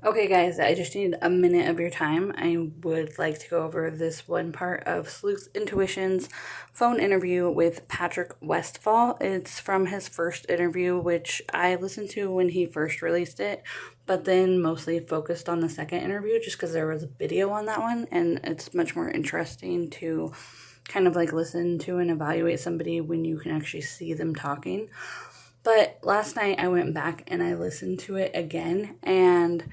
Okay, guys, I just need a minute of your time. I would like to go over this one part of Sleuth Intuition's phone interview with Patrick Westfall. It's from his first interview, which I listened to when he first released it, but then mostly focused on the second interview just because there was a video on that one, and it's much more interesting to kind of like listen to and evaluate somebody when you can actually see them talking. But last night I went back and I listened to it again, and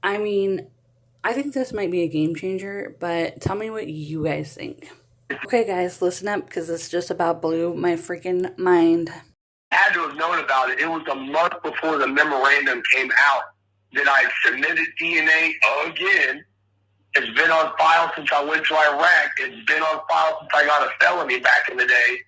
I mean, I think this might be a game changer, but tell me what you guys think. Okay, guys, listen up because this just about blew my freaking mind. Had to have known about it. It was a month before the memorandum came out that I submitted DNA again. It's been on file since I went to Iraq. It's been on file since I got a felony back in the day.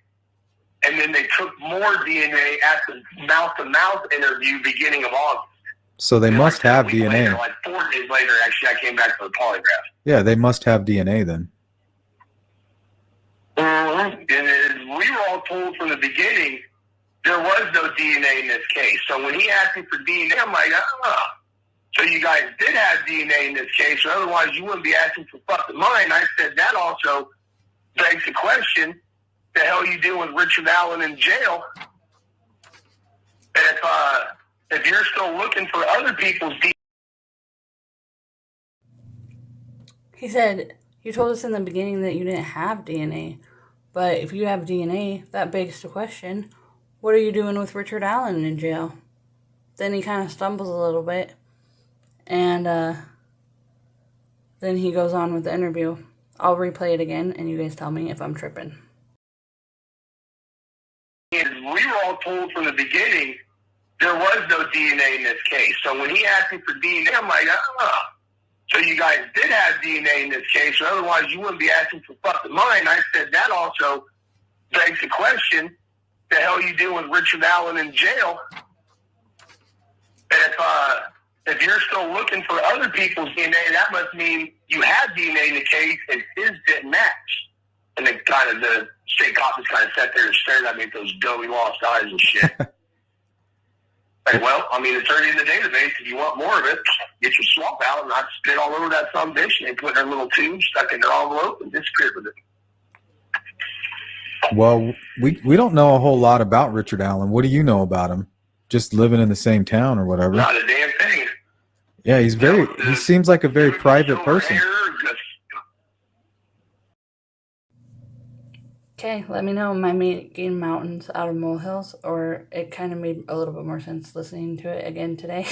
And then they took more DNA at the mouth-to-mouth interview beginning of August. So they must have DNA. Later, like 4 days later, actually, I came back for the polygraph. Yeah, they must have DNA then. Mm-hmm. And we were all told from the beginning there was no DNA in this case. So when he asked me for DNA, I'm like, so you guys did have DNA in this case, or otherwise you wouldn't be asking for fucking mine. I said that also begs the question, the hell you doing with Richard Allen in jail? And if you're still looking for other people's DNA. He said, you told us in the beginning that you didn't have DNA, but if you have DNA, that begs the question, what are you doing with Richard Allen in jail? Then he kind of stumbles a little bit, and then he goes on with the interview. I'll replay it again, and you guys tell me if I'm tripping. We were all told from the beginning there was no DNA in this case. So when he asked me for DNA, I'm like, so you guys did have DNA in this case, or otherwise you wouldn't be asking for fucking mine. I said that also begs the question, the hell you doing with Richard Allen in jail? And if you're still looking for other people's DNA, that must mean you had DNA in the case and his didn't match. And then the state cop just kind of sat there and stared at me with those doughy lost eyes and shit. Like, well, I mean, it's already in the database. If you want more of it, get your swab out, and I spit all over that some bitch, and they put it in a little tube, stuck in their envelope, and disappeared with it. Well, we don't know a whole lot about Richard Allen. What do you know about him? Just living in the same town or whatever? Not a damn thing. Yeah, he seems like a very private person. Okay, let me know, am I making mountains out of molehills, or it kind of made a little bit more sense listening to it again today.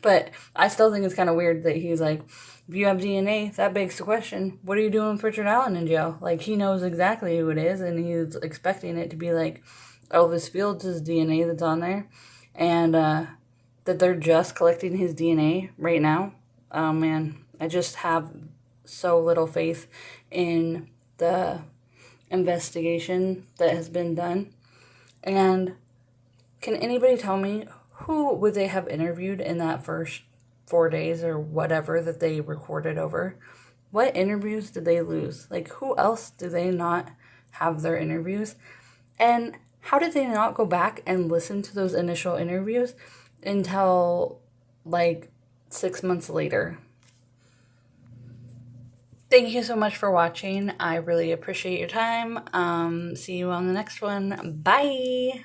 But I still think it's kind of weird that he's like, if you have DNA, that begs the question, what are you doing with Richard Allen in jail? Like, he knows exactly who it is, and he's expecting it to be like Elvis Fields' DNA that's on there, and that they're just collecting his DNA right now. Oh, man, I just have so little faith in the investigation that has been done. And can anybody tell me who would they have interviewed in that first 4 days or whatever that they recorded over? What interviews did they lose? Like, who else do they not have their interviews? And how did they not go back and listen to those initial interviews until like 6 months later? Thank you so much for watching. I really appreciate your time. See you on the next one. Bye.